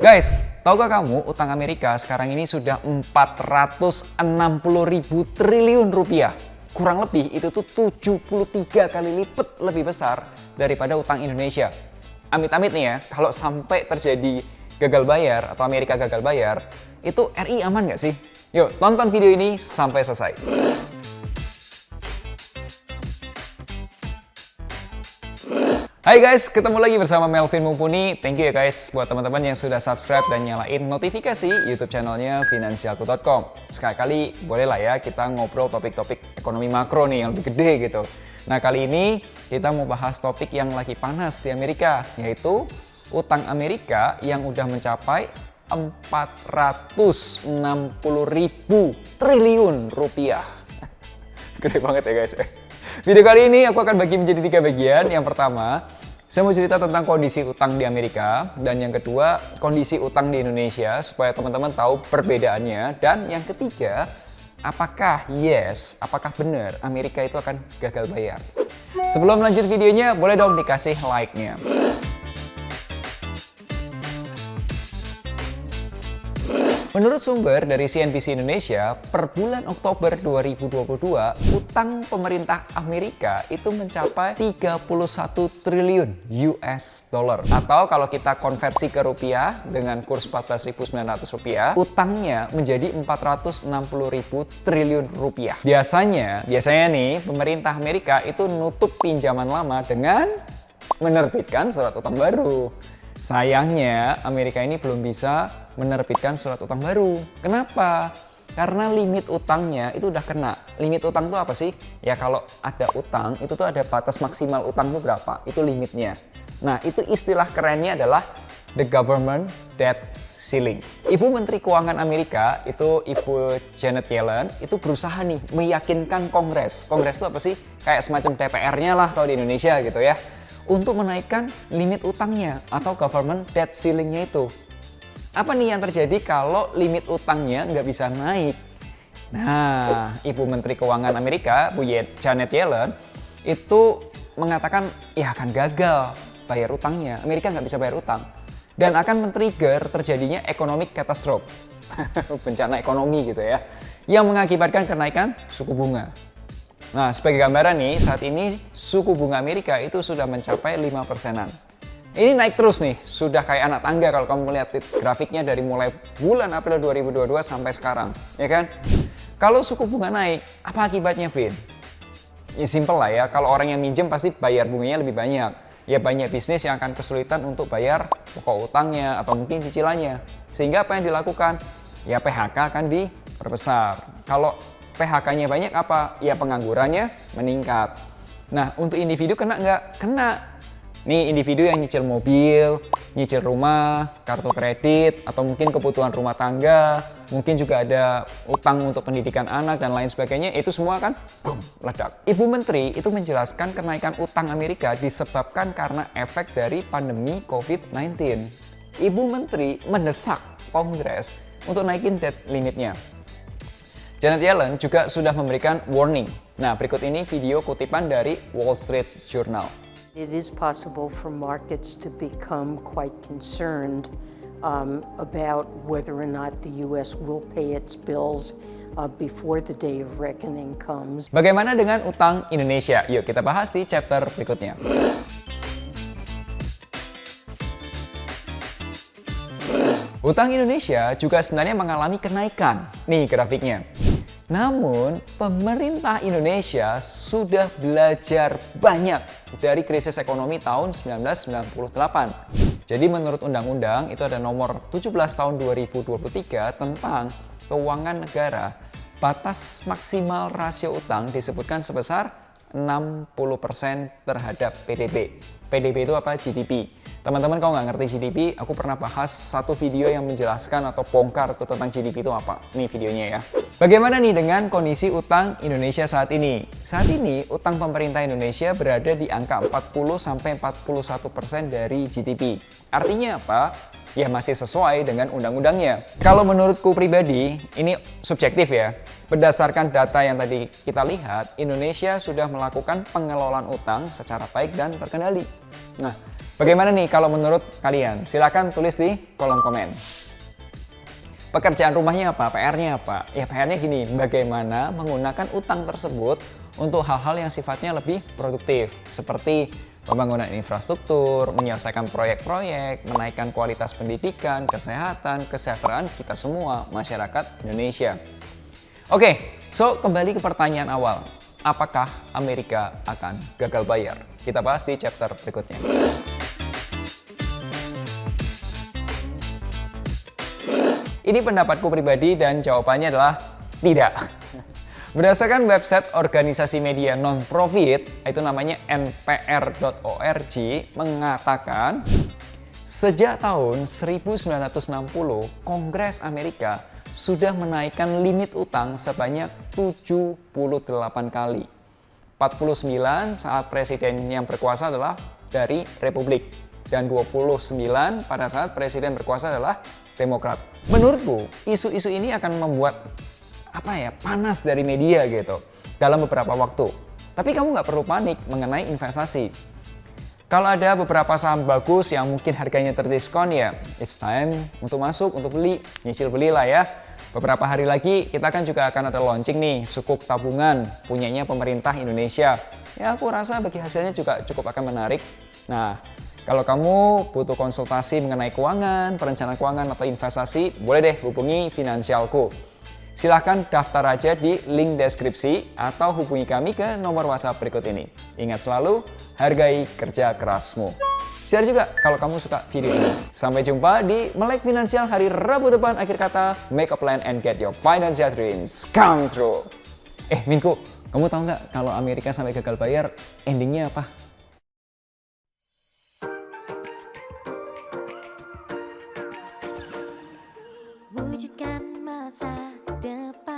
Guys, tahukah kamu utang Amerika sekarang ini sudah 460.000 triliun rupiah. Kurang lebih itu tuh 73 kali lipat lebih besar daripada utang Indonesia. Amit-amit nih ya, kalau sampai terjadi gagal bayar atau Amerika gagal bayar, itu RI aman nggak sih? Yuk, tonton video ini sampai selesai. Hai guys, ketemu lagi bersama Melvin Mumpuni. Thank you ya guys buat teman-teman yang sudah subscribe dan nyalain notifikasi YouTube channelnya finansialku.com. Sekali-kali bolehlah ya kita ngobrol topik-topik ekonomi makro nih yang lebih gede gitu. Nah kali ini kita mau bahas topik yang lagi panas di Amerika, yaitu utang Amerika yang udah mencapai 460.000 triliun rupiah. Gede banget ya guys. Video kali ini aku akan bagi menjadi 3 bagian. Yang pertama, saya mau cerita tentang kondisi utang di Amerika. Dan yang kedua, kondisi utang di Indonesia supaya teman-teman tahu perbedaannya. Dan yang ketiga, apakah benar Amerika itu akan gagal bayar? Sebelum lanjut videonya, boleh dong dikasih like-nya. Menurut sumber dari CNBC Indonesia, per bulan Oktober 2022, utang pemerintah Amerika itu mencapai 31 triliun US dollar. Atau kalau kita konversi ke rupiah dengan kurs 14.900 rupiah, utangnya menjadi 460.000 triliun rupiah. Biasanya nih, pemerintah Amerika itu nutup pinjaman lama dengan menerbitkan surat utang baru. Sayangnya, Amerika ini belum bisa menerbitkan surat utang baru. Kenapa? Karena limit utangnya itu udah kena. Limit utang itu apa sih? Ya kalau ada utang, itu tuh ada batas maksimal utang itu berapa? Itu limitnya. Nah, itu istilah kerennya adalah the government debt ceiling. Ibu Menteri Keuangan Amerika, itu Ibu Janet Yellen, itu berusaha nih meyakinkan Kongres. Kongres itu apa sih? Kayak semacam DPR-nya lah kalau di Indonesia gitu ya. Untuk menaikkan limit utangnya atau government debt ceiling-nya itu. Apa nih yang terjadi kalau limit utangnya nggak bisa naik? Nah, Ibu Menteri Keuangan Amerika, Bu Janet Yellen, itu mengatakan ya akan gagal bayar utangnya. Amerika nggak bisa bayar utang. Dan akan men-trigger terjadinya economic catastrophe. Bencana ekonomi gitu ya. Yang mengakibatkan kenaikan suku bunga. Nah, sebagai gambaran nih, saat ini suku bunga Amerika itu sudah mencapai 5%-an. Ini naik terus nih, sudah kayak anak tangga kalau kamu melihat grafiknya dari mulai bulan April 2022 sampai sekarang, ya kan? Kalau suku bunga naik, apa akibatnya, Vin? Ya simple lah ya, kalau orang yang minjem pasti bayar bunganya lebih banyak. Ya banyak bisnis yang akan kesulitan untuk bayar pokok utangnya atau mungkin cicilannya. Sehingga apa yang dilakukan? Ya PHK akan diperbesar. Kalau PHK-nya banyak apa? Ya penganggurannya meningkat. Nah, untuk individu kena nggak? Kena. Nih individu yang nyicil mobil, nyicil rumah, kartu kredit, atau mungkin kebutuhan rumah tangga, mungkin juga ada utang untuk pendidikan anak dan lain sebagainya, itu semua kan boom, meledak. Ibu Menteri itu menjelaskan kenaikan utang Amerika disebabkan karena efek dari pandemi COVID-19. Ibu Menteri mendesak Kongres untuk naikin debt limitnya. Janet Yellen juga sudah memberikan warning. Nah, berikut ini video kutipan dari Wall Street Journal. It is possible for markets to become quite concerned about whether or not the U.S. will pay its bills before the day of reckoning comes. Bagaimana dengan utang Indonesia? Yuk kita bahas di chapter berikutnya. Utang Indonesia juga sebenarnya mengalami kenaikan. Nih grafiknya. Namun, pemerintah Indonesia sudah belajar banyak dari krisis ekonomi tahun 1998. Jadi menurut undang-undang itu ada nomor 17 tahun 2023 tentang keuangan negara. Batas maksimal rasio utang disebutkan sebesar 60% terhadap PDB. PDB itu apa? GDP. Teman-teman kalau nggak ngerti GDP, aku pernah bahas satu video yang menjelaskan atau bongkar tuh tentang GDP itu apa. Nih videonya ya. Bagaimana nih dengan kondisi utang Indonesia saat ini? Saat ini utang pemerintah Indonesia berada di angka 40-41% dari GDP. Artinya apa? Ya masih sesuai dengan undang-undangnya. Kalau menurutku pribadi, ini subjektif ya. Berdasarkan data yang tadi kita lihat, Indonesia sudah melakukan pengelolaan utang secara baik dan terkendali. Nah, Bagaimana nih kalau menurut kalian? Silahkan tulis di kolom komen. Pekerjaan rumahnya apa? PR-nya apa? Ya PR-nya gini, bagaimana menggunakan utang tersebut untuk hal-hal yang sifatnya lebih produktif. Seperti pembangunan infrastruktur, menyelesaikan proyek-proyek, menaikkan kualitas pendidikan, kesehatan, kesejahteraan kita semua, masyarakat Indonesia. Oke, so kembali ke pertanyaan awal. Apakah Amerika akan gagal bayar? Kita bahas di chapter berikutnya. Ini pendapatku pribadi dan jawabannya adalah tidak. Berdasarkan website organisasi media non-profit, itu namanya npr.org, mengatakan sejak tahun 1960, Kongres Amerika sudah menaikkan limit utang sebanyak 78 kali. 49 saat presiden yang berkuasa adalah dari Republik, dan 29 pada saat presiden berkuasa adalah Demokrat. Menurutku, isu-isu ini akan membuat panas dari media gitu dalam beberapa waktu. Tapi kamu nggak perlu panik mengenai investasi. Kalau ada beberapa saham bagus yang mungkin harganya terdiskon, ya it's time untuk masuk, untuk beli, nyicil belilah ya. Beberapa hari lagi kita kan juga akan ada launching nih, sukuk tabungan punyanya pemerintah Indonesia. Ya aku rasa bagi hasilnya juga cukup akan menarik. Nah, kalau kamu butuh konsultasi mengenai keuangan, perencanaan keuangan atau investasi, boleh deh hubungi Finansialku. Silahkan daftar aja di link deskripsi atau hubungi kami ke nomor WhatsApp berikut ini. Ingat selalu, hargai kerja kerasmu. Share juga kalau kamu suka video ini. Sampai jumpa di Melek Finansial hari Rabu depan. Akhir kata, make a plan and get your financial dreams come true. Minggu, kamu tahu nggak kalau Amerika sampai gagal bayar, endingnya apa? Wujudkan masa depan.